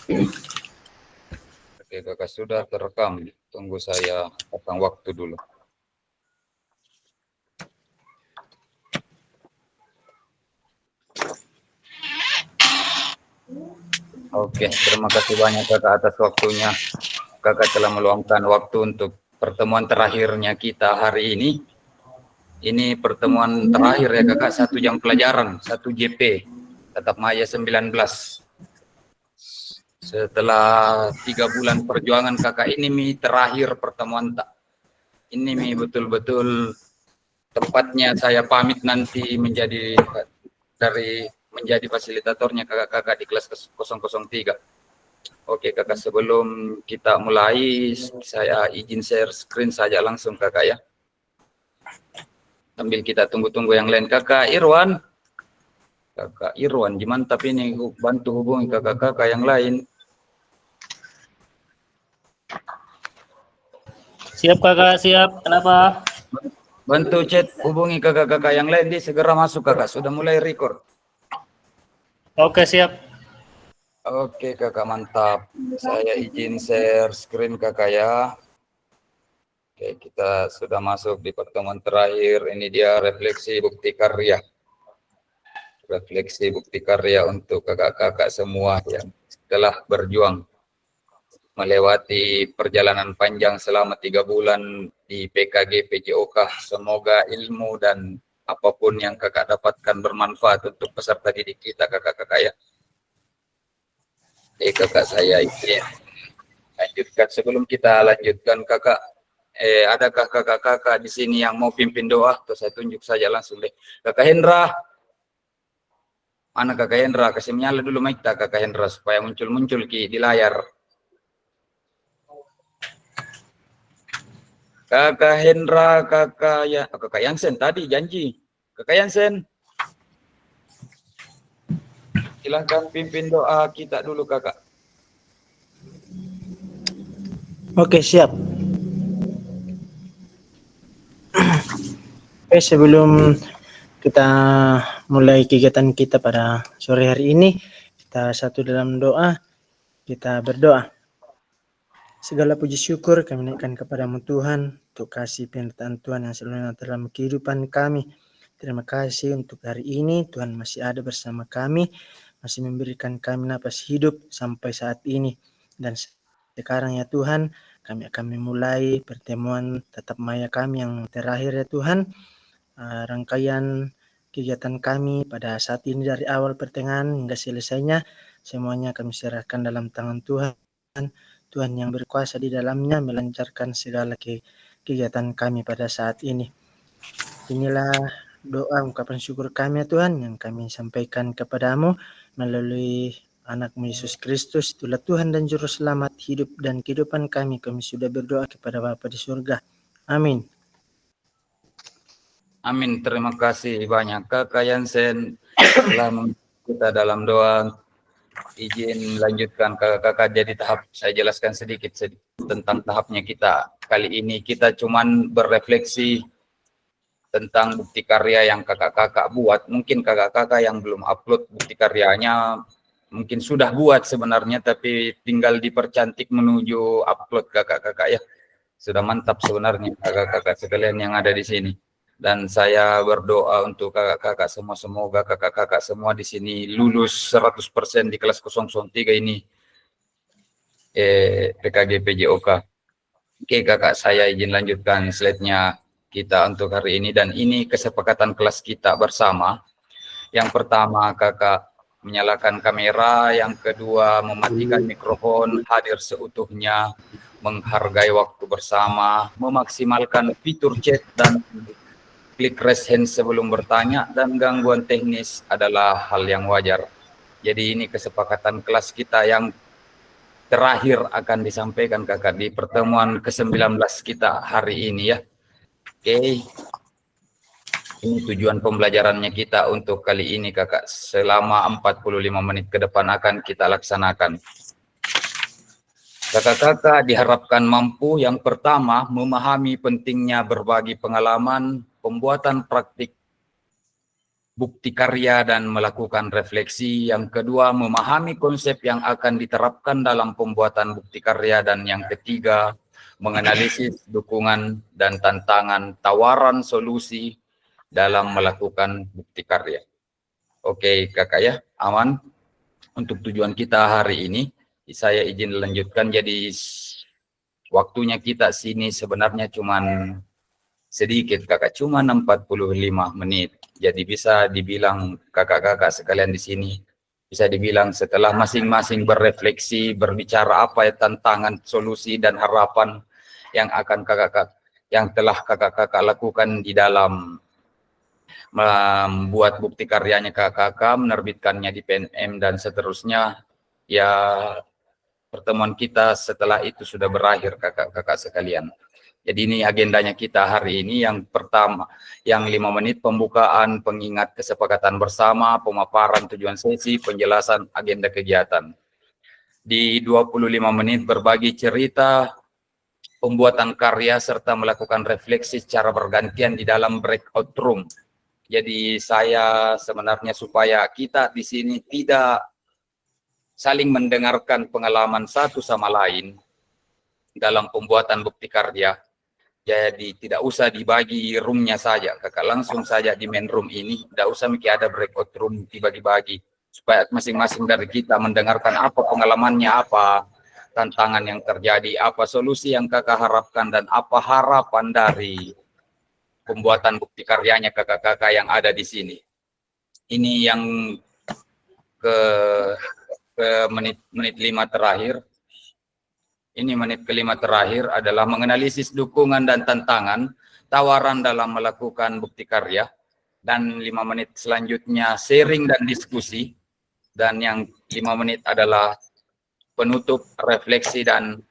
Oke, kakak sudah terekam. Tunggu saya potong waktu dulu. Oke, terima kasih banyak kakak atas waktunya. Kakak telah meluangkan waktu untuk pertemuan terakhirnya kita hari ini. Ini pertemuan terakhir ya kakak, 1 jam pelajaran, 1 JP, tetap Maya 19. Setelah 3 bulan perjuangan kakak ini terakhir pertemuan tak. Ini betul-betul tepatnya saya pamit nanti menjadi fasilitatornya kakak-kakak di kelas 003. Oke kakak, sebelum kita mulai saya izin share screen saja langsung kakak ya. Sambil kita tunggu-tunggu yang lain. Kakak Irwan, gimana tapi ini bantu hubungi kakak-kakak yang lain. Siap kakak, siap. Kenapa? Bantu chat hubungi kakak-kakak yang lain, segera masuk kakak, sudah mulai record. Oke, siap. Oke kakak, mantap. Saya izin share screen kakak ya. Oke, kita sudah masuk di pertemuan terakhir. Ini dia refleksi bukti karya. Refleksi bukti karya untuk kakak-kakak semua yang telah berjuang melewati perjalanan panjang selama 3 bulan di PKG PJOK. Semoga ilmu dan apapun yang kakak dapatkan bermanfaat untuk peserta didik kita kakak-kakak ya. Kakak saya ini lanjutkan. Sebelum kita lanjutkan kakak, adakah kakak-kakak di sini yang mau pimpin doa? Tuh saya tunjuk saja langsung deh. Kakak Hendra, mana kakak Hendra? Kasih menyala dulu mic kakak Hendra supaya muncul-muncul di layar. Kakak Hendra, kakak Yansen tadi janji. Kakak Yansen, silahkan pimpin doa kita dulu kakak. Oke, siap. Oke, sebelum kita mulai kegiatan kita pada sore hari ini, kita satu dalam doa, kita berdoa. Segala puji syukur kami naikkan kepadamu Tuhan, untuk kasih penyertaan Tuhan yang selalu dalam kehidupan kami. Terima kasih untuk hari ini, Tuhan masih ada bersama kami, masih memberikan kami napas hidup sampai saat ini. Dan sekarang ya Tuhan, kami akan memulai pertemuan tatap maya kami yang terakhir ya Tuhan. Rangkaian kegiatan kami pada saat ini dari awal pertengahan hingga selesainya, semuanya kami serahkan dalam tangan Tuhan. Tuhan yang berkuasa di dalamnya melancarkan segala kegiatan kami pada saat ini. Inilah doa ungkapan syukur kami ya Tuhan yang kami sampaikan kepadamu melalui Anak-Mu Yesus Kristus. Itulah Tuhan dan Juru Selamat hidup dan kehidupan kami. Kami sudah berdoa kepada Bapa di surga. Amin. Amin. Terima kasih banyak kakak Yansen telah kita dalam doa. Izin lanjutkan kakak-kakak jadi tahap. Saya jelaskan sedikit tentang tahapnya kita. Kali ini kita cuman berefleksi tentang bukti karya yang kakak-kakak buat. Mungkin kakak-kakak yang belum upload bukti karyanya mungkin sudah buat sebenarnya, tapi tinggal dipercantik menuju upload kakak-kakak ya. Sudah mantap sebenarnya kakak-kakak sekalian yang ada di sini. Dan saya berdoa untuk kakak-kakak semua, semoga kakak-kakak semua di sini lulus 100% di kelas 003 ini PKG PJOK. Oke kakak, saya izin lanjutkan slide-nya kita untuk hari ini, dan ini kesepakatan kelas kita bersama. Yang pertama kakak menyalakan kamera, yang kedua mematikan mikrofon, hadir seutuhnya, menghargai waktu bersama, memaksimalkan fitur chat dan klik raise hand sebelum bertanya, dan gangguan teknis adalah hal yang wajar. Jadi ini kesepakatan kelas kita yang terakhir akan disampaikan kakak di pertemuan ke-19 kita hari ini ya. Oke. Ini tujuan pembelajarannya kita untuk kali ini kakak. Selama 45 menit ke depan akan kita laksanakan. Kakak-kakak diharapkan mampu yang pertama memahami pentingnya berbagi pengalaman, pembuatan praktik bukti karya dan melakukan refleksi. Yang kedua, memahami konsep yang akan diterapkan dalam pembuatan bukti karya. Dan yang ketiga, menganalisis dukungan dan tantangan, tawaran solusi dalam melakukan bukti karya. Oke kakak ya, aman. Untuk tujuan kita hari ini, saya izin lanjutkan. Jadi waktunya kita sini sebenarnya cuman sedikit kakak, cuma 45 menit. Jadi bisa dibilang kakak-kakak sekalian di sini, bisa dibilang setelah masing-masing berefleksi, berbicara apa ya tantangan, solusi dan harapan yang akan yang telah kakak-kakak lakukan di dalam membuat bukti karyanya kakak-kakak, menerbitkannya di PNM dan seterusnya. Ya, pertemuan kita setelah itu sudah berakhir kakak-kakak sekalian. Jadi ini agendanya kita hari ini. Yang pertama, yang 5 menit pembukaan, pengingat kesepakatan bersama, pemaparan tujuan sesi, penjelasan agenda kegiatan. Di 25 menit berbagi cerita, pembuatan karya, serta melakukan refleksi secara bergantian di dalam breakout room. Jadi saya sebenarnya supaya kita di sini tidak saling mendengarkan pengalaman satu sama lain dalam pembuatan bukti karya. Jadi tidak usah dibagi roomnya saja, kakak, langsung saja di main room ini, tidak usah mikir ada breakout room dibagi-bagi, supaya masing-masing dari kita mendengarkan apa pengalamannya, apa tantangan yang terjadi, apa solusi yang kakak harapkan, dan apa harapan dari pembuatan bukti karyanya kakak-kakak yang ada di sini. Ini yang ke menit 5 terakhir. Ini menit kelima terakhir adalah menganalisis dukungan dan tantangan, tawaran dalam melakukan bukti karya. Dan 5 menit selanjutnya sharing dan diskusi. Dan yang 5 menit adalah penutup, refleksi, dan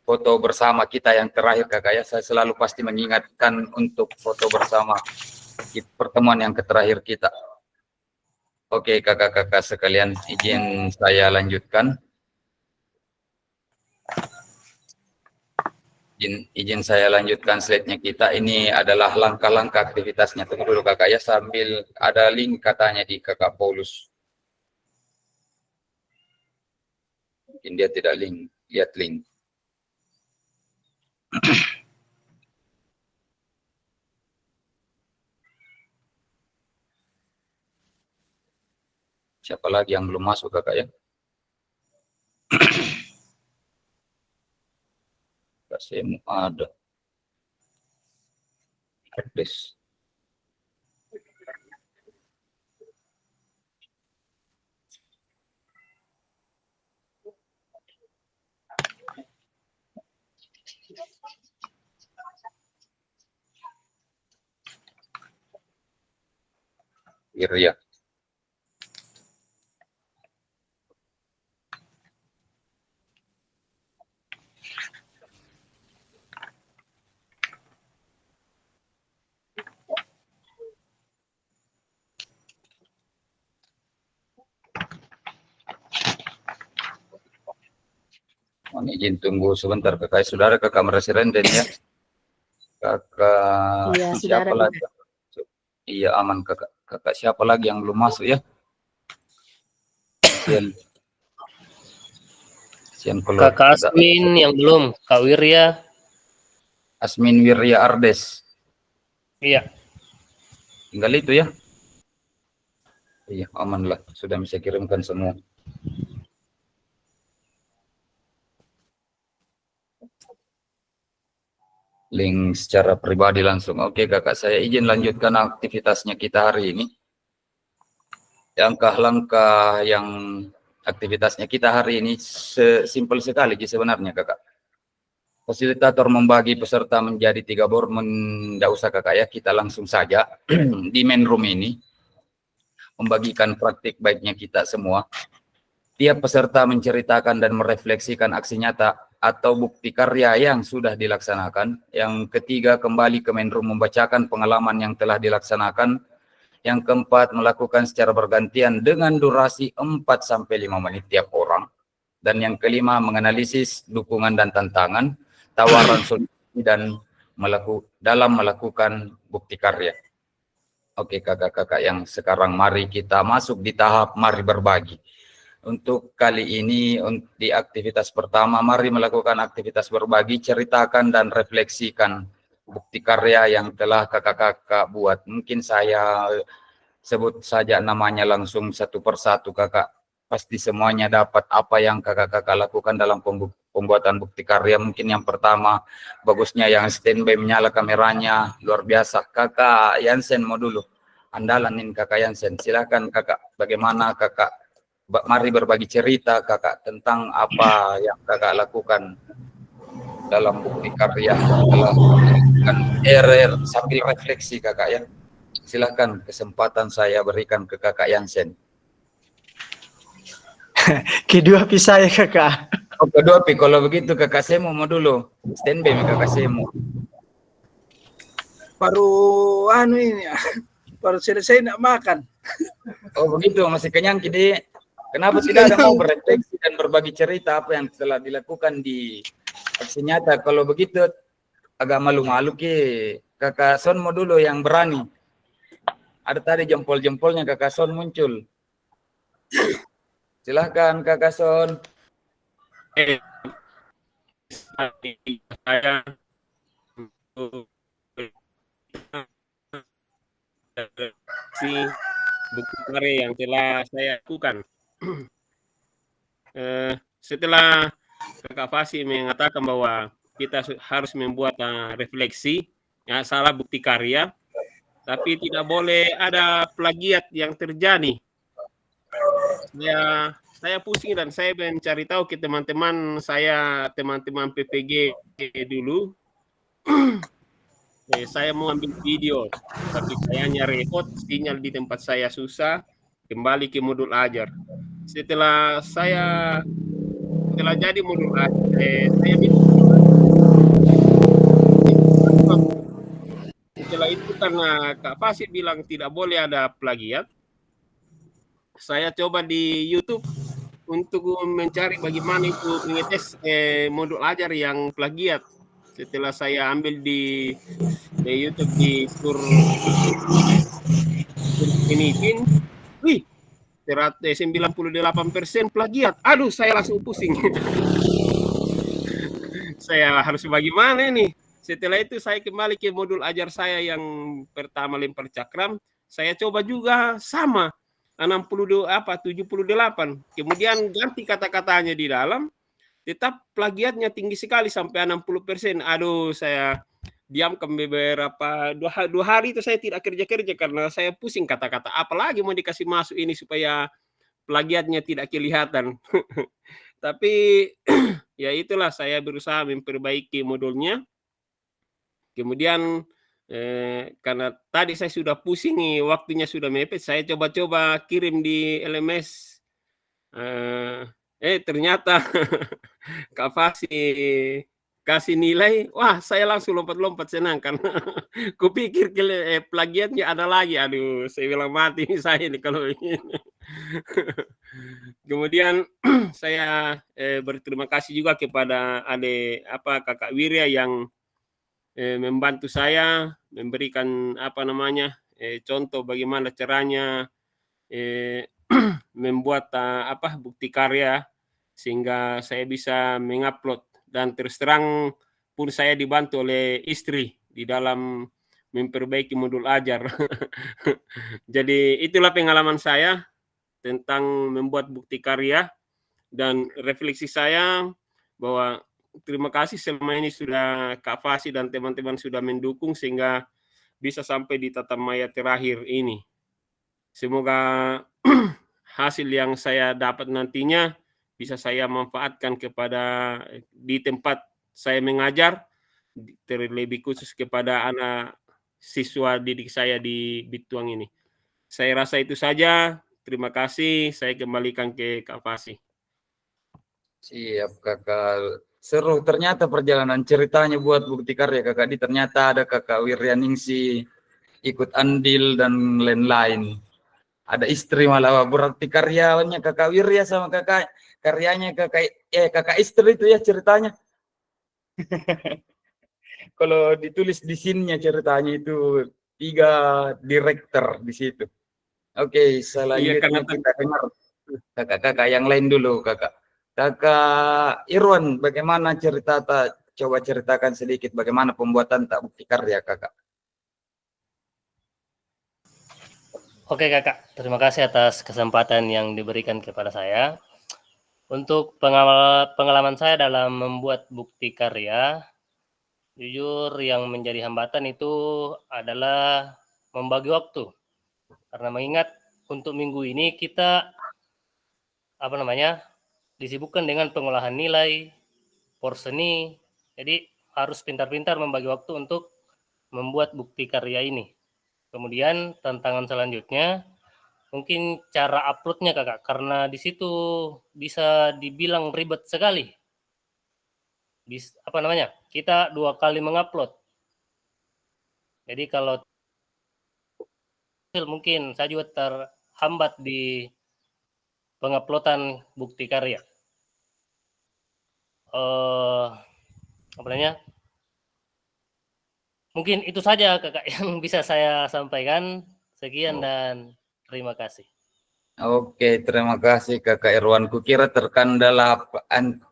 foto bersama kita yang terakhir kakak ya. Saya selalu pasti mengingatkan untuk foto bersama di pertemuan yang terakhir kita. Oke kakak-kakak sekalian, izin saya lanjutkan. Izin saya lanjutkan slide-nya kita. Ini adalah langkah-langkah aktivitasnya. Tunggu dulu kakak ya, sambil ada link katanya di kakak Paulus. Mungkin dia tidak lihat link. Siapa lagi yang belum masuk kakak ya? Kasih ada. Please. Wirya. Mohon izin tunggu sebentar kakak. Saudara kakak merasa renden ya. Kakak Iya, siapa saudara. lagi? Iya aman kakak. Kakak siapa lagi yang belum masuk ya? Sian keluar. Kakak Asmin yang belum, Kak Wirya. Asmin Wirya Ardes. Iya. Tinggal itu ya. Iya aman lah. Sudah bisa kirimkan semua. Link secara pribadi langsung. Oke kakak, saya izin lanjutkan aktivitasnya kita hari ini. Langkah-langkah yang aktivitasnya kita hari ini simpel sekali sebenarnya kakak. Fasilitator membagi peserta menjadi 3 board, tidak usah kakak ya, kita langsung saja di main room ini membagikan praktik baiknya kita semua. Tiap peserta menceritakan dan merefleksikan aksi nyata atau bukti karya yang sudah dilaksanakan. Yang ketiga, kembali ke main room membacakan pengalaman yang telah dilaksanakan. Yang keempat, melakukan secara bergantian dengan durasi 4-5 menit tiap orang. Dan yang kelima, menganalisis dukungan dan tantangan, tawaran solusi dan dalam melakukan bukti karya. Oke kakak-kakak yang sekarang mari kita masuk di tahap mari berbagi. Untuk kali ini di aktivitas pertama mari melakukan aktivitas berbagi, ceritakan dan refleksikan bukti karya yang telah kakak-kakak buat. Mungkin saya sebut saja namanya langsung satu persatu kakak. Pasti semuanya dapat apa yang kakak-kakak lakukan dalam pembuatan bukti karya. Mungkin yang pertama, bagusnya yang standby menyala kameranya, luar biasa. Kakak Yansen mau dulu. Andalanin kakak Yansen. Silakan kakak, bagaimana kakak, mari berbagi cerita kakak tentang apa yang kakak lakukan dalam bukti karya. Dalam sambil refleksi kakak ya. Silakan kesempatan saya berikan ke kakak Yansen. Kedua pisah ya kakak. Oh, kedua pi, kalau begitu kakak Semo mau dulu. Standby kakak Semo. Baru ini baru selesai nak makan. Oh begitu, masih kenyang jadi. Kenapa tidak ada mau berefleksi dan berbagi cerita apa yang telah dilakukan di aksi nyata? Kalau begitu agak malu-malu ki. Kakak Son mau dulu yang berani. Ada tadi jempol-jempolnya kakak Son muncul. Silahkan kakak Son. Saya si bukti karya yang telah saya lakukan. Setelah Kakak Fasi mengatakan bahwa kita harus membuat refleksi, ya, salah bukti karya, tapi tidak boleh ada plagiat yang terjadi. Saya pusing dan saya mencari tahu ke teman-teman saya, teman-teman PPG dulu. Saya mau ambil video, tapi kayaknya repot, sinyal di tempat saya susah, kembali ke modul ajar. Setelah jadi modul ajar, saya setelah itu karena Kak Fasi bilang tidak boleh ada plagiat, saya coba di YouTube untuk mencari bagaimana itu mengetes modul ajar yang plagiat. Setelah saya ambil di YouTube di sur ini, wih, 98% plagiat. Aduh, saya langsung pusing. Saya harus bagaimana ini? Setelah itu saya kembali ke modul ajar saya yang pertama lempar cakram. Saya coba juga sama 78. Kemudian ganti kata-katanya di dalam. Tetap plagiatnya tinggi sekali sampai 60%. Aduh, saya diamkan beberapa dua hari itu saya tidak kerja karena saya pusing kata-kata. Apalagi mau dikasih masuk ini supaya plagiatnya tidak kelihatan. Tapi ya itulah, saya berusaha memperbaiki modulnya. Kemudian karena tadi saya sudah pusing nih, waktunya sudah mepet, saya coba-coba kirim di LMS. Ternyata Kak Fasi kasih nilai, wah saya langsung lompat-lompat senang karena kupikir plagiatnya ada lagi. Aduh, saya bilang mati nih saya ini kalau ini. Kemudian saya berterima kasih juga kepada Kakak Wirya yang membantu saya memberikan contoh bagaimana caranya membuat bukti karya sehingga saya bisa mengupload, dan terus terang pun saya dibantu oleh istri di dalam memperbaiki modul ajar. Jadi itulah pengalaman saya tentang membuat bukti karya, dan refleksi saya bahwa terima kasih selama ini sudah Kak Fasi dan teman-teman sudah mendukung sehingga bisa sampai di tatamaya terakhir ini. Semoga hasil yang saya dapat nantinya bisa saya manfaatkan kepada di tempat saya mengajar, terlebih khusus kepada anak siswa didik saya di Bituang ini. Saya rasa itu saja. Terima kasih. Saya kembalikan ke Kak Fasi. Siap kakak. Seru ternyata perjalanan ceritanya buat bukti karya kakak. Ternyata ada kakak Wiryaningsi ikut andil dan lain-lain. Ada istri malah, berarti karyawannya kakak Wirya sama kakak karyanya kakak istri itu ya ceritanya. Kalau ditulis di sini ceritanya itu 3 director di situ. Oke, selanjutnya karena kita dengar kakak-kakak yang lain dulu, kakak. Kakak Irwan, bagaimana cerita coba ceritakan sedikit bagaimana pembuatan tak bukti karya, kakak. Oke kakak, terima kasih atas kesempatan yang diberikan kepada saya. Untuk pengalaman saya dalam membuat bukti karya, jujur yang menjadi hambatan itu adalah membagi waktu. Karena mengingat untuk minggu ini kita disibukkan dengan pengolahan nilai, porseni, jadi harus pintar-pintar membagi waktu untuk membuat bukti karya ini. Kemudian tantangan selanjutnya mungkin cara uploadnya kakak, karena di situ bisa dibilang ribet sekali. Kita 2 kali mengupload. Jadi kalau mungkin saya juga terhambat di penguploadan bukti karya. Mungkin itu saja kakak yang bisa saya sampaikan. Sekian dan terima kasih. Oke, terima kasih kakak Irwan. Kukira terkendala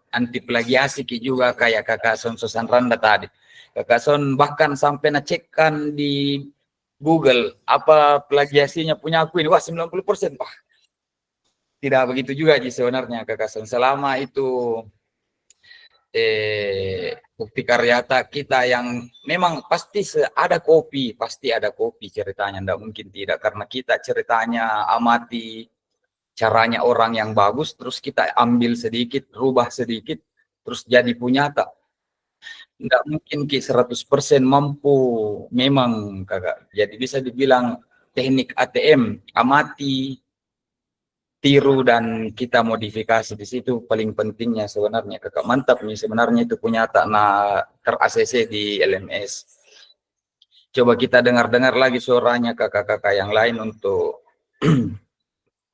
anti plagiasi juga kayak kakak Son Susanranda tadi. Kakak Son bahkan sampai ngecekkan di Google apa plagiasinya punya aku ini. Wah, 90%. Wah, tidak begitu juga sebenarnya kakak Son. Selama itu bukti karya kita yang memang pasti ada kopi ceritanya, tidak mungkin tidak, karena kita ceritanya amati caranya orang yang bagus, terus kita ambil sedikit, rubah sedikit, terus jadi punya tak. Tidak mungkin 100% mampu memang kakak. Jadi bisa dibilang teknik ATM, amati, tiru, dan kita modifikasi. Di situ paling pentingnya sebenarnya kakak. Mantap nih sebenarnya itu punya tak ter-ACC di LMS. Coba kita dengar-dengar lagi suaranya kakak-kakak yang lain untuk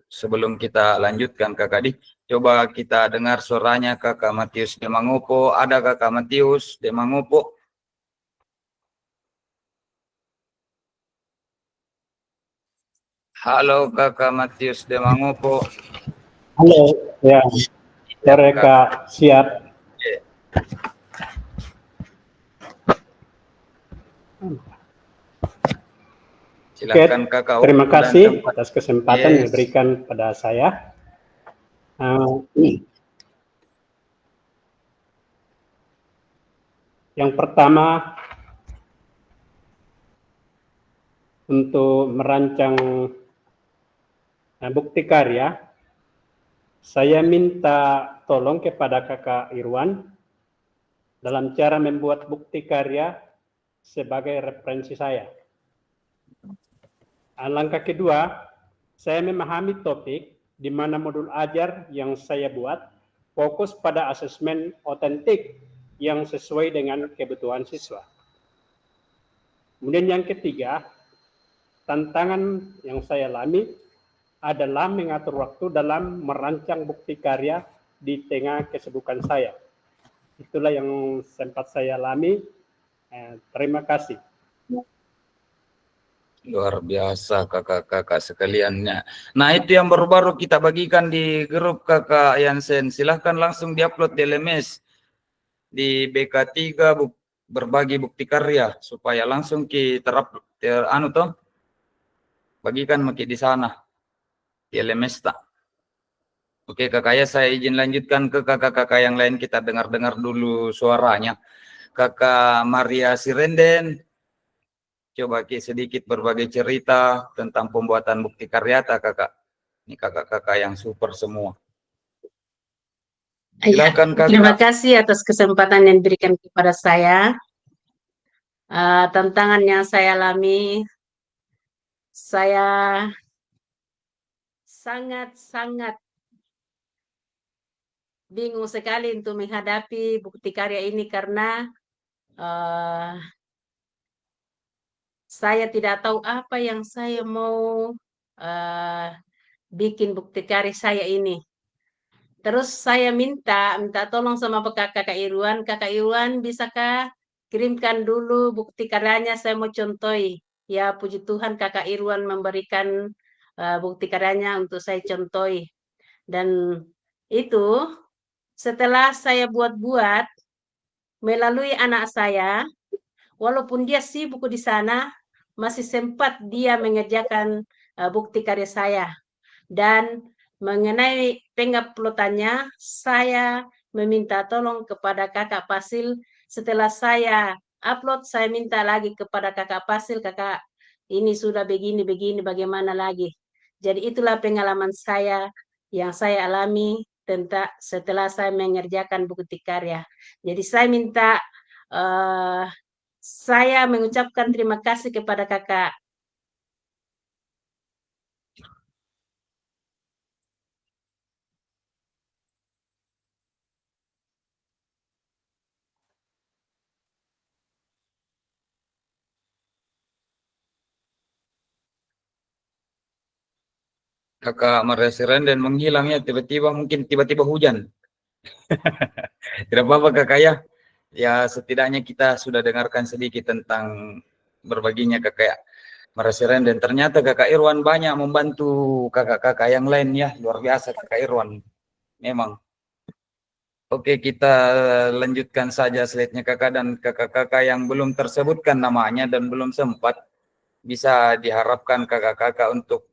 sebelum kita lanjutkan kakak di. Coba kita dengar suaranya kakak Matius Demangopo. Ada kakak Matius Demangopo? Halo kakak Matius Demangopo. Halo, ya. Sore Kak, siap. Silakan kakak. Terima kasih atas kesempatan yang diberikan pada saya. Yang pertama, untuk merancang bukti karya, saya minta tolong kepada kakak Irwan dalam cara membuat bukti karya sebagai referensi saya. Langkah kedua, saya memahami topik di mana modul ajar yang saya buat fokus pada asesmen otentik yang sesuai dengan kebutuhan siswa. Kemudian yang ketiga, tantangan yang saya alami adalah mengatur waktu dalam merancang bukti karya di tengah kesibukan saya. Itulah yang sempat saya alami. Terima kasih. Luar biasa kakak-kakak sekaliannya. Nah, itu yang baru-baru kita bagikan di grup kakak Yansen. Silahkan langsung diupload di LMS di BK3 berbagi bukti karya supaya langsung kita bagikan di sana di LMS tak. Oke kakak ya, saya izin lanjutkan ke kakak-kakak yang lain. Kita dengar-dengar dulu suaranya. Kakak Maria Sirenden, coba sedikit berbagi cerita tentang pembuatan bukti karya kakak. Ini kakak-kakak yang super semua. Silakan kakak. Terima kasih atas kesempatan yang diberikan kepada saya. Tantangan yang saya alami, saya sangat-sangat bingung sekali untuk menghadapi bukti karya ini karena saya tidak tahu apa yang saya mau bikin bukti karya saya ini. Terus saya minta tolong sama kakak Irwan. Kakak Irwan, bisakah kirimkan dulu bukti karyanya, saya mau contohi ya puji Tuhan Kakak Irwan memberikan bukti karyanya untuk saya contohi. Dan itu setelah saya buat-buat melalui anak saya, walaupun dia sibuk di sana, masih sempat dia mengerjakan bukti karya saya. Dan mengenai penguploadannya, saya meminta tolong kepada Kakak Pasil. Setelah saya upload, saya minta lagi kepada Kakak Pasil, Kakak ini sudah begini-begini, bagaimana lagi. Jadi itulah pengalaman saya yang saya alami tentang setelah saya mengerjakan bukti karya. Jadi saya minta saya mengucapkan terima kasih kepada Kakak. Kakak Maresiren dan menghilang ya, tiba-tiba mungkin tiba-tiba hujan. Tidak apa-apa kakak ya. Ya setidaknya kita sudah dengarkan sedikit tentang berbaginya kakak Maresiren, dan ternyata kakak Irwan banyak membantu kakak-kakak yang lain ya. Luar biasa kakak Irwan. Memang. Oke, kita lanjutkan saja slide-nya kakak, dan kakak-kakak yang belum tersebutkan namanya dan belum sempat, bisa diharapkan kakak-kakak untuk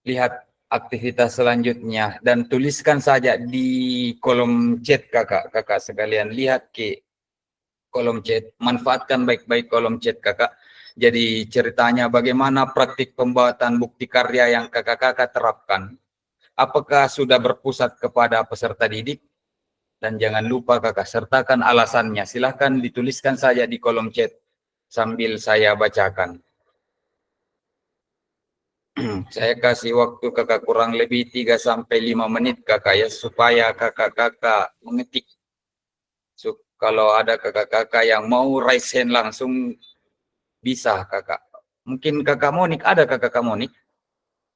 lihat aktivitas selanjutnya dan tuliskan saja di kolom chat kakak sekalian. Lihat ke kolom chat, manfaatkan baik-baik kolom chat kakak. Jadi ceritanya bagaimana praktik pembuatan bukti karya yang kakak-kakak terapkan. Apakah sudah berpusat kepada peserta didik? Dan jangan lupa kakak sertakan alasannya. Silahkan dituliskan saja di kolom chat sambil saya bacakan. Saya kasih waktu kakak kurang lebih 3-5 menit kakak ya, supaya kakak-kakak mengetik. Kalau ada kakak-kakak yang mau raise hand langsung bisa kakak. Mungkin kakak Monik, ada kakak Monik?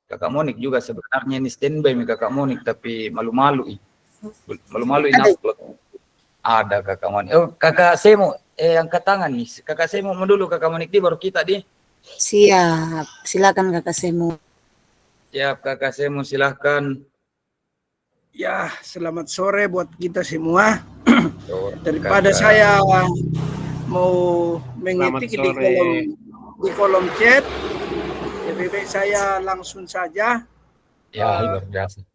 Kakak Monik juga sebenarnya ini standby kakak Monik, tapi malu-malu. Malu-malu ini upload. Ada kakak Monik. Oh kakak Semo, angkat tangan nih. Kakak Semo dulu, kakak Monik di baru kita di. Siap, silakan kakak Semu. Siap kakak Semo, silahkan. Ya, selamat sore buat kita semua. Oh, Daripada kakak. saya mau mengetik di kolom chat, lebih baik saya langsung saja Ya, luar biasa.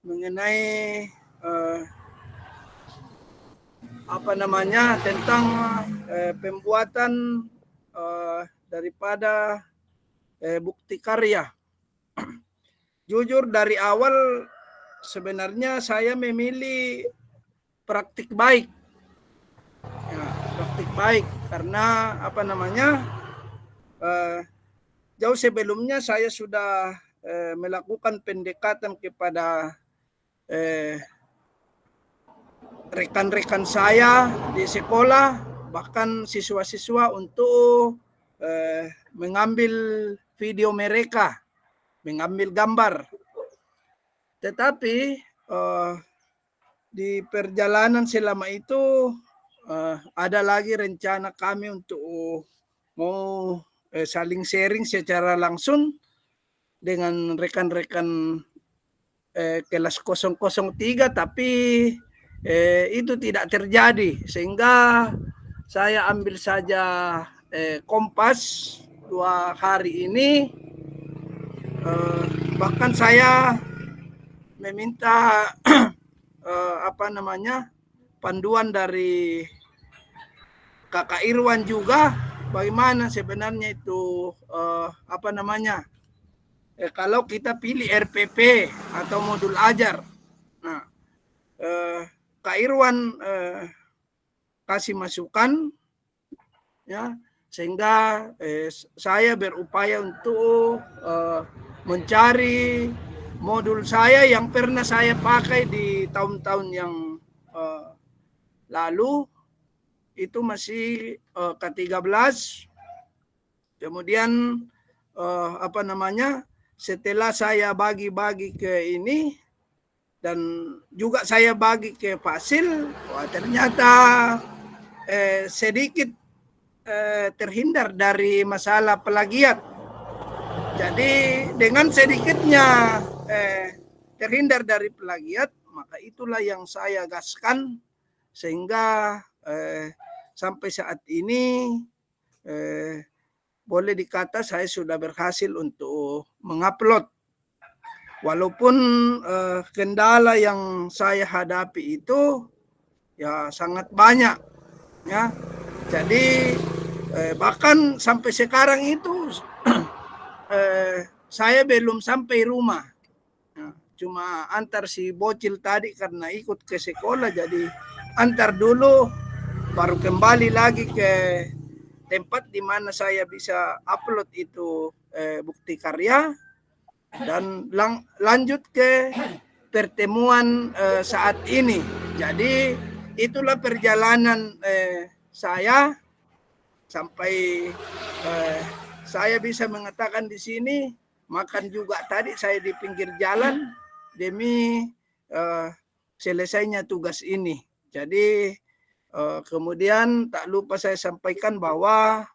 mengenai tentang pembuatan daripada bukti karya. Jujur dari awal sebenarnya saya memilih praktik baik. Ya, praktik baik karena jauh sebelumnya saya sudah melakukan pendekatan kepada rekan-rekan saya di sekolah, bahkan siswa-siswa untuk mengambil video mereka, mengambil gambar. Tetapi di perjalanan selama itu ada lagi rencana kami untuk mau saling sharing secara langsung dengan rekan-rekan kelas 003, tapi itu tidak terjadi, sehingga saya ambil saja Kompas 2 hari ini. Bahkan saya meminta panduan dari kakak Irwan juga, bagaimana sebenarnya itu kalau kita pilih RPP atau modul ajar. Nah, Kak Irwan kasih masukan ya, sehingga saya berupaya untuk mencari modul saya yang pernah saya pakai di tahun-tahun yang lalu, itu masih ke-13. Kemudian setelah saya bagi-bagi ke ini dan juga saya bagi ke Pasil, wah ternyata sedikit terhindar dari masalah plagiat. Jadi dengan sedikitnya terhindar dari plagiat, maka itulah yang saya gaskan sehingga sampai saat ini boleh dikata saya sudah berhasil untuk mengupload. Walaupun kendala yang saya hadapi itu ya sangat banyak, ya. Jadi bahkan sampai sekarang itu saya belum sampai rumah. Ya, cuma antar si bocil tadi karena ikut ke sekolah, jadi antar dulu, baru kembali lagi ke tempat di mana saya bisa upload itu bukti karya, dan lanjut ke pertemuan saat ini. Jadi itulah perjalanan saya sampai saya bisa mengatakan di sini, makan juga tadi saya di pinggir jalan demi selesainya tugas ini. Jadi kemudian tak lupa saya sampaikan bahwa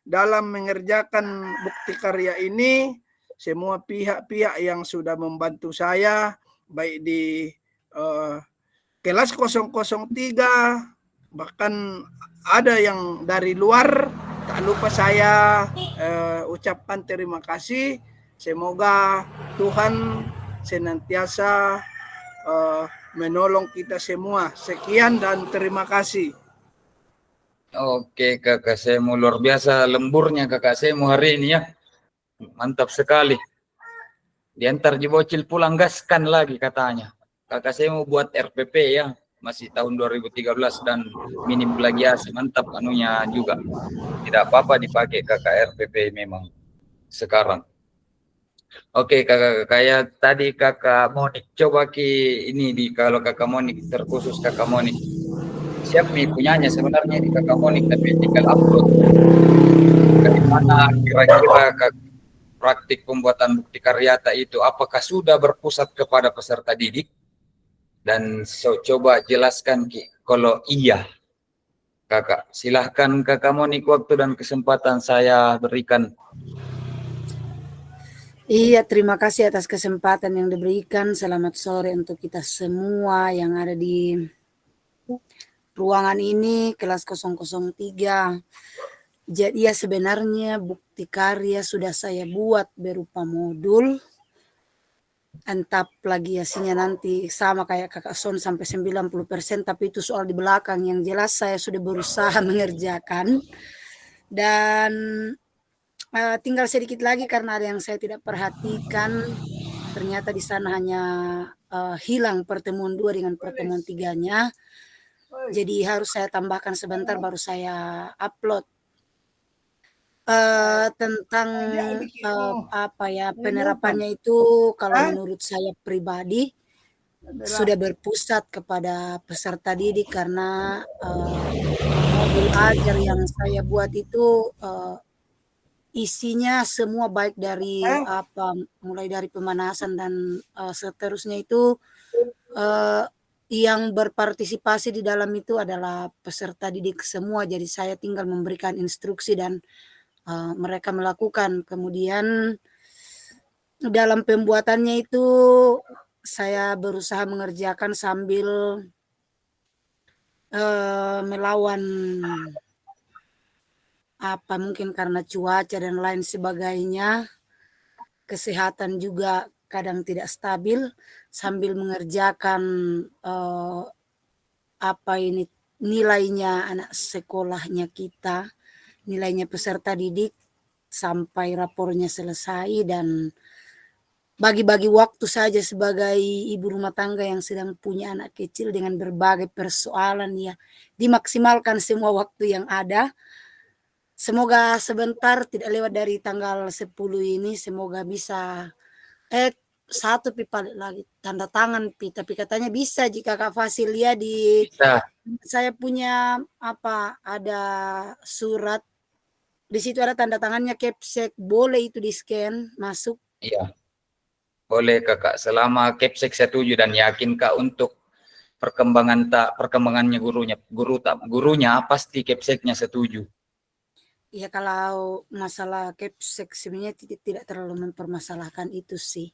dalam mengerjakan bukti karya ini, semua pihak-pihak yang sudah membantu saya, baik di kelas 003, bahkan ada yang dari luar, tak lupa saya ucapkan terima kasih. Semoga Tuhan senantiasa menolong kita semua. Sekian dan terima kasih. Oke Kakak Semu, luar biasa lemburnya Kakak Semu hari ini ya. Mantap sekali. Diantar Bocil pulang gaskan lagi katanya. Kakak Semu buat RPP ya. Masih tahun 2013 dan minim plagiasi. Mantap anunya juga. Tidak apa-apa dipakai Kakak RPP memang sekarang. Oke Kakak, kayak tadi Kakak Monik, coba ini kalau Kakak Monik, terkhusus Kakak Monik. Siap nih punyanya sebenarnya di Kakak Monik, tapi tinggal upload. Bagaimana kira-kira praktik pembuatan bukti karyata itu, apakah sudah berpusat kepada peserta didik? Dan coba jelaskan kalau iya, Kakak. Silahkan Kakak Monik, waktu dan kesempatan saya berikan. Iya, terima kasih atas kesempatan yang diberikan. Selamat sore untuk kita semua yang ada di ruangan ini, kelas 003. Jadi ya sebenarnya bukti karya sudah saya buat berupa modul. Entah plagiasinya nanti sama kayak Kakak Son sampai 90%, tapi itu soal di belakang. Yang jelas saya sudah berusaha mengerjakan. Dan tinggal sedikit lagi karena ada yang saya tidak perhatikan. Ternyata di sana hanya hilang pertemuan 2 dengan pertemuan 3-nya. Jadi harus saya tambahkan sebentar baru saya upload. Tentang penerapannya itu kalau menurut saya pribadi sudah berpusat kepada peserta didik karena modul ajar yang saya buat itu isinya semua baik dari mulai dari pemanasan dan seterusnya itu yang berpartisipasi di dalam itu adalah peserta didik semua. Jadi saya tinggal memberikan instruksi dan mereka melakukan. Kemudian dalam pembuatannya itu saya berusaha mengerjakan sambil melawan mungkin karena cuaca dan lain sebagainya, kesehatan juga kadang tidak stabil, sambil mengerjakan nilainya anak sekolahnya kita, nilainya peserta didik sampai rapornya selesai, dan bagi-bagi waktu saja sebagai ibu rumah tangga yang sedang punya anak kecil dengan berbagai persoalan ya, dimaksimalkan semua waktu yang ada. Semoga sebentar tidak lewat dari tanggal 10 ini, semoga bisa satu pipa lagi tanda tangan tapi katanya bisa jika Kak Fasilia di Bisa. Saya punya ada surat di situ ada tanda tangannya Kepsek, boleh itu di scan masuk? Iya, boleh Kakak, selama Kepsek setuju dan yakin Kak untuk perkembangannya gurunya pasti Kepseknya setuju. Ya kalau masalah Kepsek sebenarnya tidak terlalu mempermasalahkan itu sih.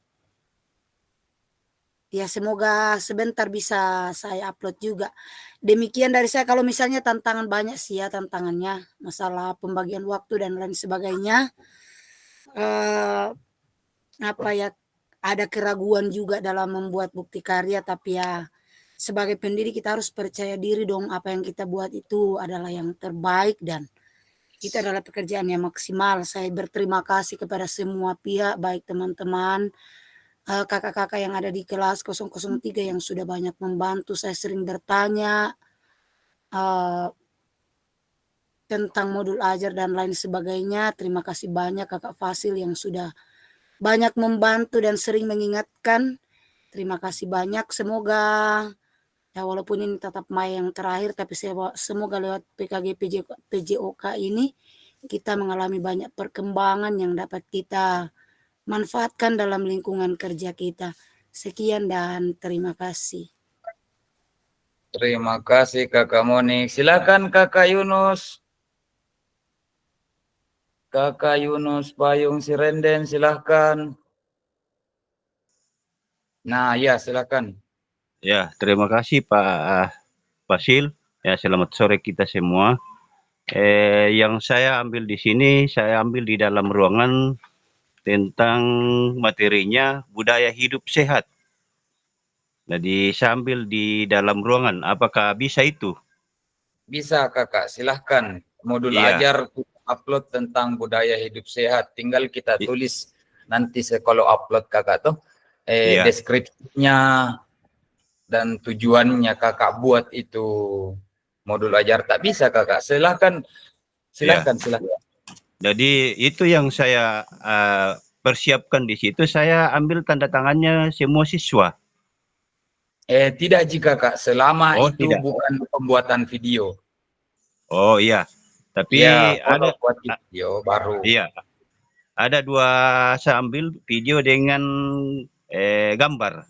Ya semoga sebentar bisa saya upload juga. Demikian dari saya, kalau misalnya tantangan banyak sih ya tantangannya. Masalah pembagian waktu dan lain sebagainya. Apa ya, ada keraguan juga dalam membuat bukti karya, tapi ya sebagai pendiri kita harus percaya diri dong, apa yang kita buat itu adalah yang terbaik dan itu adalah pekerjaan yang maksimal. Saya berterima kasih kepada semua pihak, baik teman-teman, kakak-kakak yang ada di kelas 003 yang sudah banyak membantu. Saya sering bertanya tentang modul ajar dan lain sebagainya. Terima kasih banyak Kakak Fasil yang sudah banyak membantu dan sering mengingatkan. Terima kasih banyak. Semoga ya walaupun ini tatap maya yang terakhir, tapi semoga lewat PKG PJOK ini kita mengalami banyak perkembangan yang dapat kita manfaatkan dalam lingkungan kerja kita. Sekian dan terima kasih. Terima kasih Kakak Monik. Silakan Kakak Yunus. Kakak Yunus Payung Sirenden, silakan. Nah, ya silakan. Ya, terima kasih Pak Fasil. Ya, selamat sore kita semua. Yang saya ambil di sini, saya ambil di dalam ruangan tentang materinya budaya hidup sehat. Jadi saya ambil di dalam ruangan, apakah bisa itu? Bisa Kakak, silahkan. Modul Iya. ajar upload tentang budaya hidup sehat. Tinggal kita tulis nanti kalau upload Kakak tuh Iya. deskripsinya dan tujuannya Kakak buat itu modul ajar. Tak bisa Kakak, silahkan. Silahkan. Jadi itu yang saya persiapkan di situ. Saya ambil tanda tangannya semua siswa. Tidak jika Kak, selama itu tidak. bukan pembuatan video. Oh iya, tapi Ya, ada buat video baru. Iya, ada dua saya ambil video dengan gambar.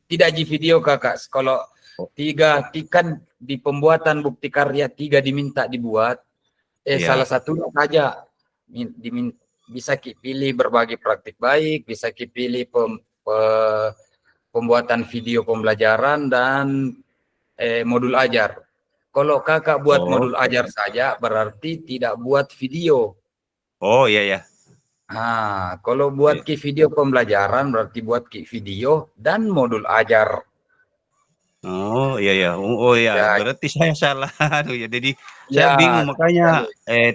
Tidak di video Kakak, kalau tiga kan di pembuatan bukti karya 3 diminta dibuat. Salah satunya saja bisa pilih berbagi praktik baik, bisa pilih pembuatan video pembelajaran dan modul ajar. Kalau Kakak buat modul ajar saja berarti tidak buat video. Oh iya. Nah, kalau buat video pembelajaran berarti buat video dan modul ajar. Oh iya. Oh iya, Ya. berarti saya salah. Jadi saya bingung, makanya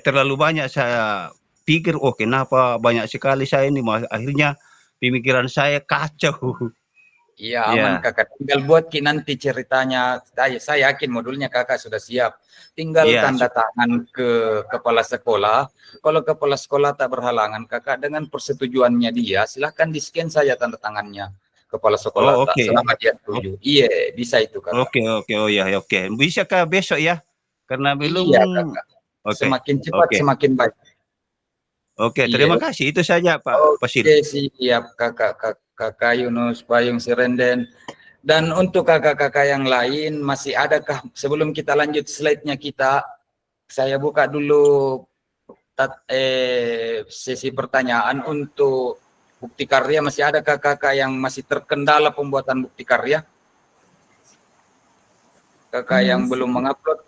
terlalu banyak saya pikir, oh kenapa banyak sekali saya ini, akhirnya pemikiran saya kacau. Iya, aman Kakak. Tinggal buat nanti ceritanya. Saya yakin modulnya Kakak sudah siap. Tinggal tanda tangan ke kepala sekolah. Kalau kepala sekolah tak berhalangan, Kakak dengan persetujuannya dia, silahkan di-scan saja tanda tangannya. Kepala sekolah tak selama dia setuju. Iya, bisa itu Kakak. Oke. Oh iya, oke. Bisa kah besok ya? Karena belum. Iya Kakak. Semakin cepat semakin baik. Oke, terima kasih. Itu saja Pak Fasil. Oke, siap Kakak Yunus Payung Sirenden. Dan untuk kakak-kakak yang lain, masih adakah sebelum kita lanjut slide-nya saya buka dulu sesi pertanyaan untuk bukti karya. Masih ada kakak yang masih terkendala pembuatan bukti karya? Kakak yang belum mengupload?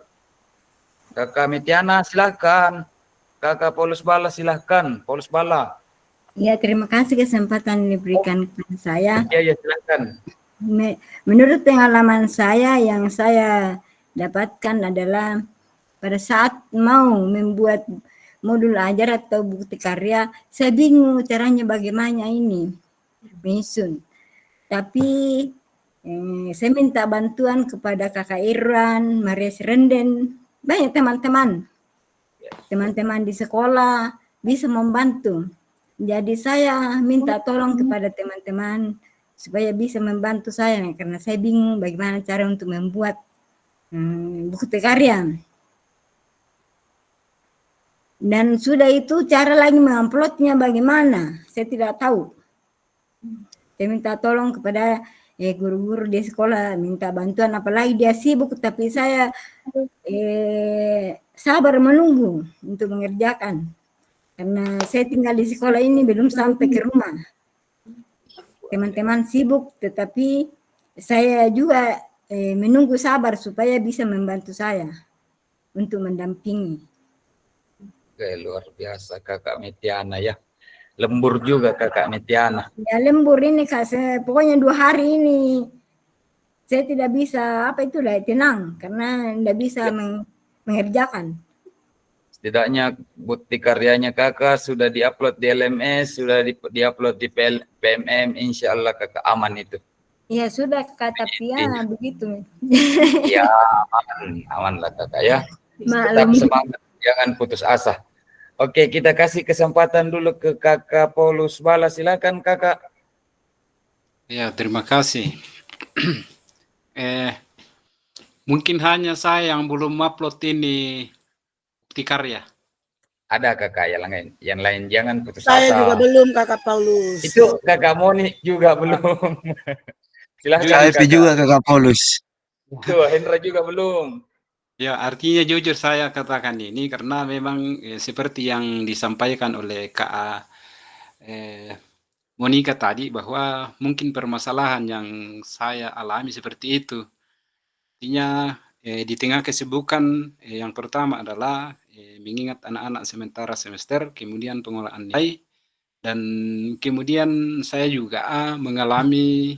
Kakak Metiana silahkan. Kakak Paulus Bala silahkan. Paulus Bala. Ya, terima kasih kesempatan yang diberikan kepada saya. Ya, silahkan. Menurut pengalaman saya yang saya dapatkan adalah pada saat mau membuat modul ajar atau bukti karya, saya bingung caranya bagaimana ini, Misun. Tapi saya minta bantuan kepada Kakak Irwan, Maria Sirenden, banyak teman-teman di sekolah bisa membantu. Jadi saya minta tolong kepada teman-teman supaya bisa membantu saya, karena saya bingung bagaimana cara untuk membuat bukti karya. Dan sudah itu cara lagi menguploadnya bagaimana, saya tidak tahu. Saya minta tolong kepada guru-guru di sekolah minta bantuan, apalagi dia sibuk, tapi saya sabar menunggu untuk mengerjakan. Karena saya tinggal di sekolah ini belum sampai ke rumah. Teman-teman sibuk, tetapi saya juga menunggu sabar supaya bisa membantu saya untuk mendampingi. Oke, luar biasa Kakak Metiana ya. Lembur juga Kakak Metiana. Ya lembur ini Kak, pokoknya 2 hari ini saya tidak bisa tenang karena tidak bisa mengerjakan. Setidaknya bukti karyanya Kakak sudah diupload di LMS, sudah diupload di PMM, insya Allah Kakak aman itu. Ya sudah Kak, tapi ya begitu. Ya aman lah Kakak ya. Tetap semangat, jangan putus asa. Oke, kita kasih kesempatan dulu ke Kakak Paulus Bala, silakan Kakak. Ya, terima kasih. Mungkin hanya saya yang belum upload ini bukti karya. Ada Kakak yang lain jangan putus Saya asa. juga belum Kakak Paulus. Itu Kakak Moni juga belum. Silakan Kakak juga Kakak Paulus. Itu Hendra juga belum. Ya, artinya jujur saya katakan ini karena memang seperti yang disampaikan oleh Kak Monica tadi, bahwa mungkin permasalahan yang saya alami seperti itu. Artinya di tengah kesibukan yang pertama adalah mengingat anak-anak sementara semester, kemudian pengolahan nilai, dan kemudian saya juga mengalami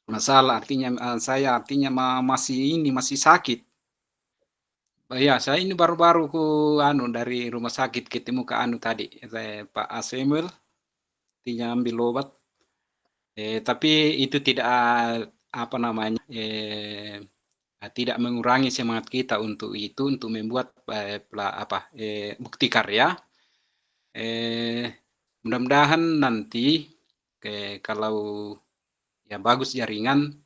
masalah, artinya saya masih sakit. Ya, saya ini baru-baru dari rumah sakit ketemu ke tadi, Pak Samuel, artinya ambil obat. Tapi itu tidak tidak mengurangi semangat kita untuk membuat bukti karya. Mudah-mudahan nanti kalau ya bagus jaringan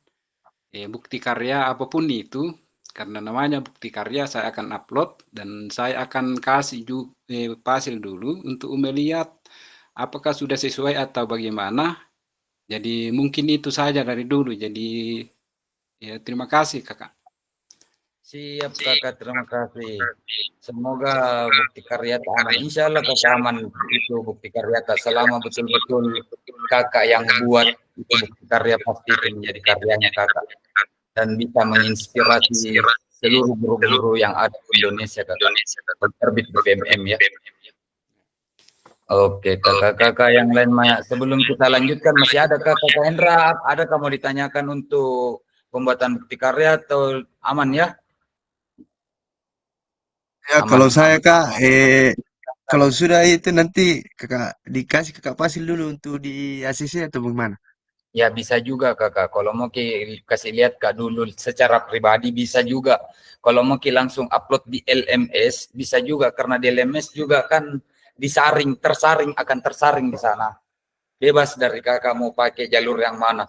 bukti karya apapun itu, karena namanya bukti karya, saya akan upload dan saya akan kasih hasil dulu untuk melihat apakah sudah sesuai atau bagaimana. Jadi mungkin itu saja dari dulu. Jadi ya terima kasih Kakak. Siap Kakak, terima kasih. Semoga bukti karya aman. Insya Allah Kakak aman itu bukti karya. Selama betul-betul Kakak yang buat itu bukti karya, pasti itu menjadi karyanya Kakak. Dan bisa menginspirasi seluruh guru-guru yang ada di Indonesia Kakak. Terbit di PMM ya. Oke, kakak-kakak yang lain Maya. Sebelum kita lanjutkan, masih ada Kakak Hendra, ada kamu ditanyakan untuk pembuatan bukti karya atau aman ya? Ya, aman, kalau saya Kak, kalau sudah itu nanti Kakak dikasih Kakak Pasil dulu untuk di ACC atau bagaimana? Ya bisa juga Kakak. Kalau mau kasih lihat Kak dulu secara pribadi bisa juga. Kalau mau langsung upload di LMS bisa juga, karena di LMS juga kan akan tersaring di sana. Bebas dari Kakak mau pakai jalur yang mana.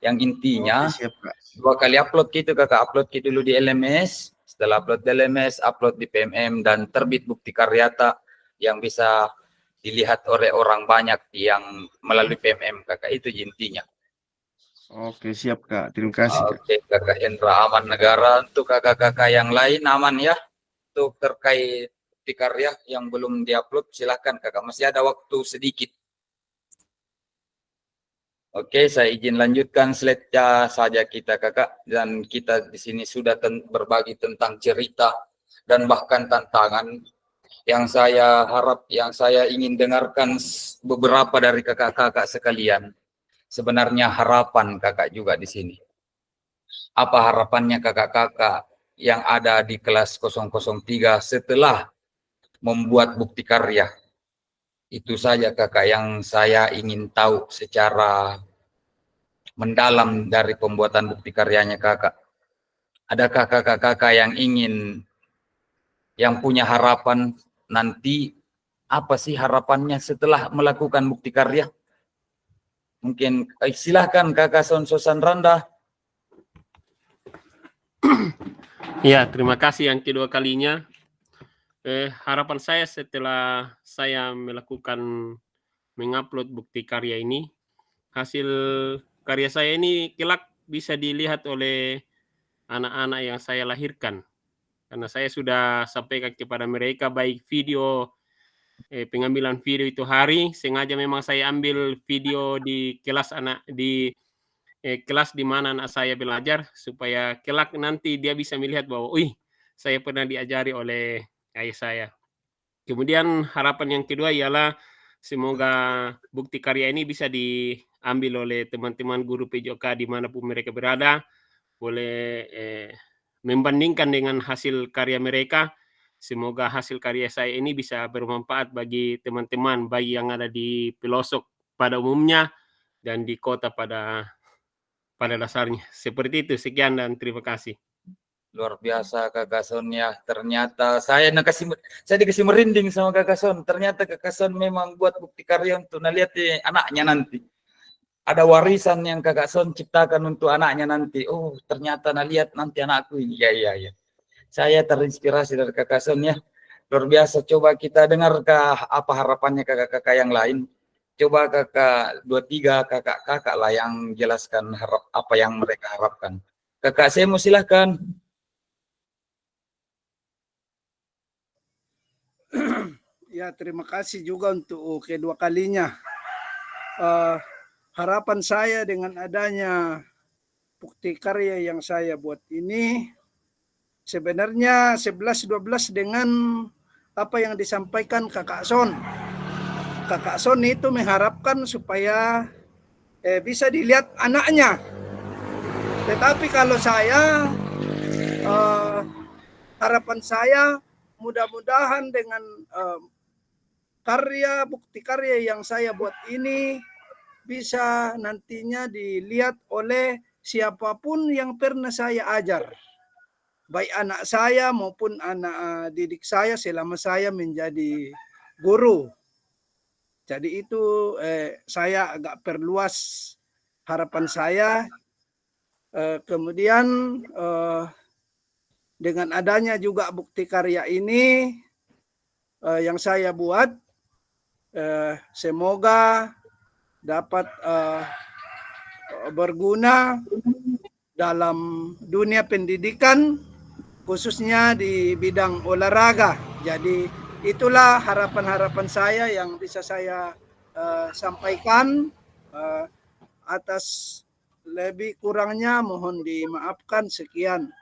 Yang intinya siap, Kak. 2 kali upload gitu Kakak, upload dulu di LMS, setelah upload di LMS, upload di PMM dan terbit bukti karyata yang bisa dilihat oleh orang banyak yang melalui PMM Kakak, itu intinya. Oke, siap Kak. Terima kasih Kak. Oke Kakak Hendra, aman negara. Untuk kakak-kakak yang lain aman ya. Untuk terkait bukti karya yang belum diupload silahkan Kakak, masih ada waktu sedikit. Oke, saya izin lanjutkan slide saja kita Kakak, dan kita di sini sudah berbagi tentang cerita dan bahkan tantangan yang saya harap, yang saya ingin dengarkan beberapa dari kakak-kakak sekalian. Sebenarnya harapan Kakak juga di sini. Apa harapannya kakak-kakak yang ada di kelas 003 setelah membuat bukti karya? Itu saja Kakak yang saya ingin tahu secara mendalam dari pembuatan bukti karyanya Kakak. Adakah kakak-kakak yang punya harapan nanti, apa sih harapannya setelah melakukan bukti karya? Mungkin silahkan Kakak Sonsosan Randa. Ya, terima kasih yang kedua kalinya. Harapan saya setelah saya mengupload bukti karya ini, hasil karya saya ini kelak bisa dilihat oleh anak-anak yang saya lahirkan. Karena saya sudah sampaikan kepada mereka baik video pengambilan video itu hari, sengaja memang saya ambil video di kelas kelas di mana anak saya belajar supaya kelak nanti dia bisa melihat bahwa, saya pernah diajari oleh ayah saya. Kemudian harapan yang kedua ialah semoga bukti karya ini bisa diambil oleh teman-teman guru PJOK dimanapun mereka berada, boleh membandingkan dengan hasil karya mereka. Semoga hasil karya saya ini bisa bermanfaat bagi teman-teman, baik yang ada di pelosok pada umumnya dan di kota pada dasarnya. Seperti itu, sekian dan terima kasih. Luar biasa Kakak Son ya. Ternyata saya dikasih merinding sama Kakak Son. Ternyata Kakak Son memang buat bukti karya untuk lihat anaknya nanti. Ada warisan yang Kakak Son ciptakan untuk anaknya nanti. Oh, ternyata lihat nanti anakku ini. Iya. Saya terinspirasi dari Kakak Son ya. Luar biasa. Coba kita dengarkah apa harapannya kakak-kakak yang lain. Coba kakak 2-3 kakak-kakak lah yang jelaskan apa yang mereka harapkan. Kakak Semo silahkan. Ya, terima kasih juga untuk kedua kalinya. Harapan saya dengan adanya bukti karya yang saya buat ini sebenarnya 11-12 dengan apa yang disampaikan Kakak Son. Kakak Son itu mengharapkan supaya bisa dilihat anaknya. Tetapi kalau saya, harapan saya mudah-mudahan dengan bukti karya yang saya buat ini bisa nantinya dilihat oleh siapapun yang pernah saya ajar. Baik anak saya maupun anak didik saya selama saya menjadi guru. Jadi itu saya agak perluas harapan saya. Kemudian dengan adanya juga bukti karya ini yang saya buat, semoga dapat berguna dalam dunia pendidikan, khususnya di bidang olahraga. Jadi itulah harapan-harapan saya yang bisa saya sampaikan. Atas lebih kurangnya mohon dimaafkan. Sekian.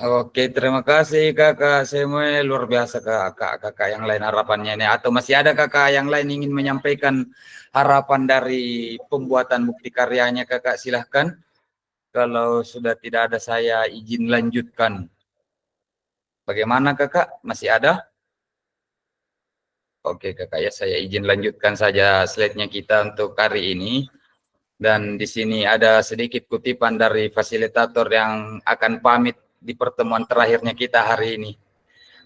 Oke, terima kasih Kakak Semuanya. Luar biasa kakak yang lain harapannya ini. Atau masih ada kakak yang lain ingin menyampaikan harapan dari pembuatan bukti karyanya Kakak, silahkan. Kalau sudah tidak ada saya izin lanjutkan. Bagaimana Kakak? Masih ada? Oke Kakak ya, saya izin lanjutkan saja slide-nya kita untuk hari ini. Dan di sini ada sedikit kutipan dari fasilitator yang akan pamit di pertemuan terakhirnya kita hari ini.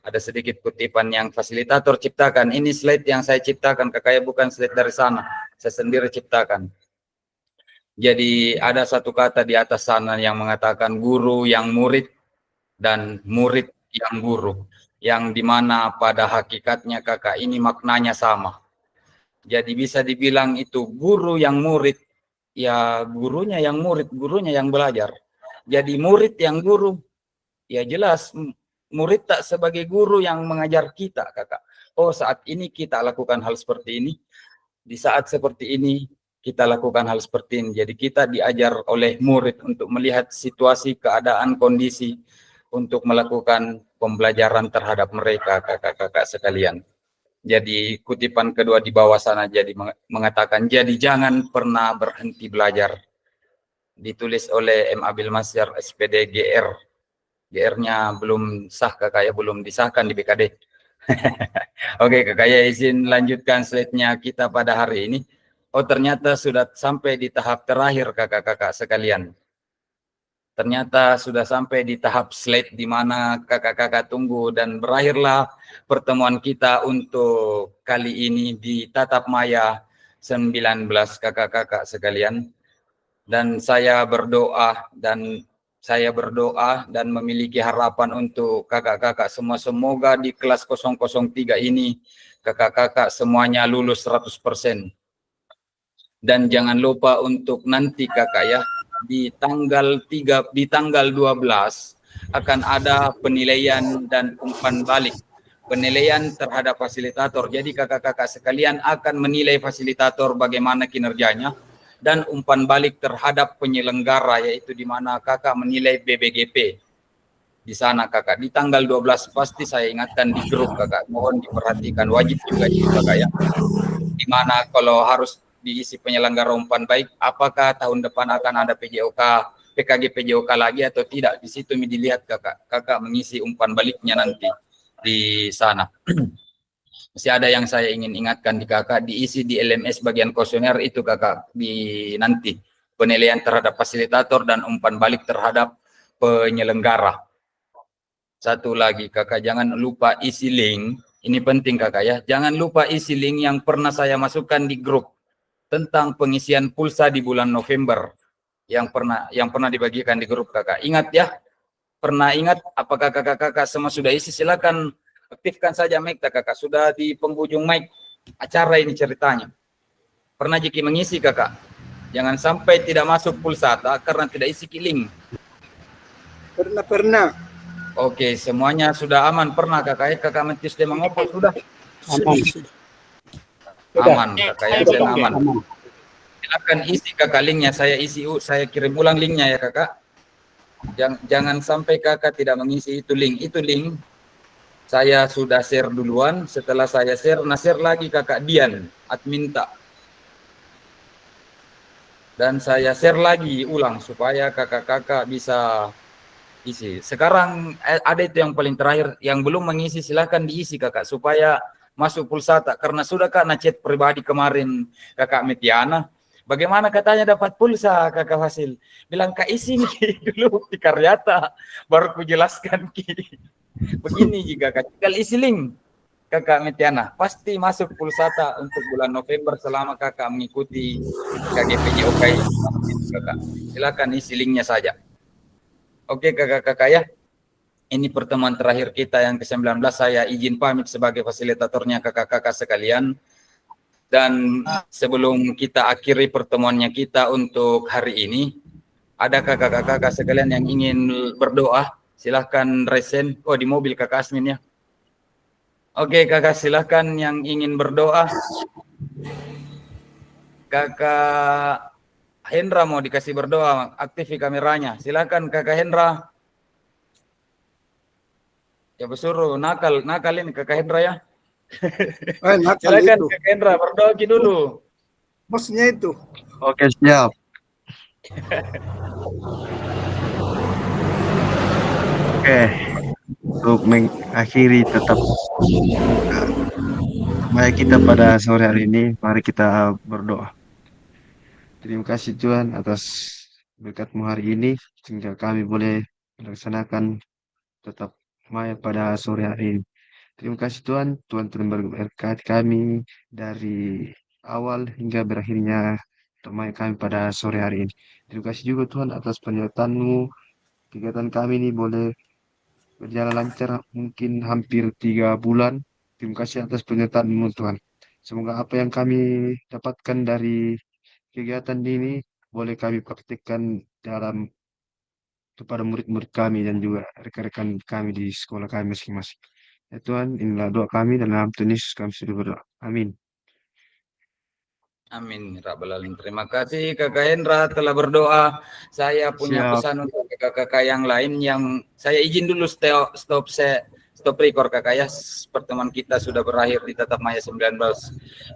Ada sedikit kutipan yang fasilitator ciptakan. Ini slide yang saya ciptakan, Kakak ya, bukan slide dari sana. Saya sendiri ciptakan. Jadi ada satu kata di atas sana yang mengatakan guru yang murid dan murid yang guru. Yang dimana pada hakikatnya Kakak ini maknanya sama. Jadi bisa dibilang itu guru yang murid, ya gurunya yang murid, gurunya yang belajar. Jadi murid yang guru, ya jelas murid tak sebagai guru yang mengajar kita Kakak. Oh saat ini kita lakukan hal seperti ini, di saat seperti ini kita lakukan hal seperti ini. Jadi kita diajar oleh murid untuk melihat situasi, keadaan, kondisi, untuk melakukan pembelajaran terhadap mereka kakak-kakak sekalian. Jadi kutipan kedua di bawah sana jadi mengatakan, jadi jangan pernah berhenti belajar. Ditulis oleh M. Abil Masyar, SPD GR. GR-nya belum sah kakak ya, belum disahkan di BKD. Oke kakak ya, izin lanjutkan slide-nya kita pada hari ini. Oh ternyata sudah sampai di tahap terakhir kakak-kakak sekalian. Ternyata sudah sampai di tahap slide di mana kakak-kakak tunggu, dan berakhirlah pertemuan kita untuk kali ini di Tatap Maya 19 kakak-kakak sekalian. Dan saya berdoa dan memiliki harapan untuk kakak-kakak semua, semoga di kelas 003 ini kakak-kakak semuanya lulus 100%. Dan jangan lupa untuk nanti kakak ya, di tanggal 12 akan ada penilaian dan umpan balik. Penilaian terhadap fasilitator. Jadi kakak-kakak sekalian akan menilai fasilitator bagaimana kinerjanya, dan umpan balik terhadap penyelenggara, yaitu di mana kakak menilai BBGP. Di sana kakak, di tanggal 12 pasti saya ingatkan di grup kakak, mohon diperhatikan, wajib juga itu kakak ya. Di mana kalau harus diisi penyelenggara umpan baik, apakah tahun depan akan ada PKG PJOK lagi atau tidak, di situ dilihat kakak mengisi umpan baliknya nanti di sana. Masih ada yang saya ingin ingatkan di kakak, diisi di LMS bagian kuesioner itu kakak, di nanti penilaian terhadap fasilitator dan umpan balik terhadap penyelenggara. Satu lagi kakak, jangan lupa isi link, ini penting kakak ya, jangan lupa isi link yang pernah saya masukkan di grup tentang pengisian pulsa di bulan November yang pernah dibagikan di grup kakak. Ingat ya, pernah ingat? Apakah kakak-kakak semua sudah isi? Silakan aktifkan saja mic kakak, sudah di penghujung mic acara ini ceritanya. Pernah Jiki mengisi kakak? Jangan sampai tidak masuk pulsata karena tidak isi link. Pernah. Oke, semuanya sudah aman. Pernah kakak? Kakak Mentius Demangopo sudah? Aman kakak ya, saya aman. Silakan isi kakak linknya, saya kirim ulang linknya ya kakak. Jangan sampai kakak tidak mengisi itu link. Itu link saya sudah share duluan. Setelah saya share, share lagi kakak Dian, admin tak. Dan saya share lagi ulang supaya kakak-kakak bisa isi. Sekarang ada itu yang paling terakhir, yang belum mengisi silahkan diisi kakak supaya masuk pulsata. Karena sudah kak chat pribadi kemarin kakak Metiana, bagaimana katanya dapat pulsa kakak Fasil. Bilang kak isi nih dulu di Karyata, baru ku jelaskan ki. Begini juga kak, tinggal isi link kakak Metiana, pasti masuk pulsata untuk bulan November selama kakak mengikuti KGPJOK kakak. Silakan isi linknya saja. Oke kakak-kakak ya, ini pertemuan terakhir kita yang ke-19. Saya izin pamit sebagai fasilitatornya kakak-kakak sekalian. Dan sebelum kita akhiri pertemuannya kita untuk hari ini, ada kakak-kakak sekalian yang ingin berdoa, silahkan resen. Oh di mobil kakak Asmin ya. Oke kakak, silahkan yang ingin berdoa. Kakak Hendra mau dikasih berdoa, aktifi kameranya. Silakan kakak Hendra. Ya bersuruh nakal ini kakak Hendra ya. Silakan kakak Hendra berdoa dulu. Bosnya itu. Oke, siap. Oke, untuk mengakhiri tetap baik kita pada sore hari ini, mari kita berdoa. Terima kasih Tuhan atas berkat-Mu hari ini sehingga kami boleh melaksanakan tetap maya pada sore hari ini. Terima kasih Tuhan, Tuhan telah berkati kami dari awal hingga berakhirnya maya kami pada sore hari ini. Terima kasih juga Tuhan atas penyertaan-Mu, kegiatan kami ini boleh berjalan lancar mungkin hampir 3 bulan. Terima kasih atas penyertaan-Mu Tuhan. Semoga apa yang kami dapatkan dari kegiatan ini boleh kami praktikkan kepada murid-murid kami dan juga rekan-rekan kami di sekolah kami masing-masing. Ya Tuhan, inilah doa kami dan dalam Tuhan Yesus kami sudah berdoa. Amin. Amin. Rabbal alamin. Terima kasih kakak Hendra telah berdoa. Saya punya Siap. pesan untuk kakak-kakak yang lain yang saya izin dulu stop record kakak ya. Pertemuan kita sudah berakhir di Tatap Maya 19.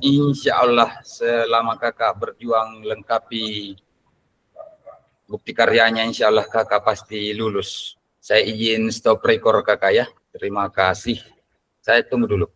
Insya Allah selama kakak berjuang lengkapi bukti karyanya, insya Allah kakak pasti lulus. Saya izin stop record kakak ya. Terima kasih. Saya tunggu dulu.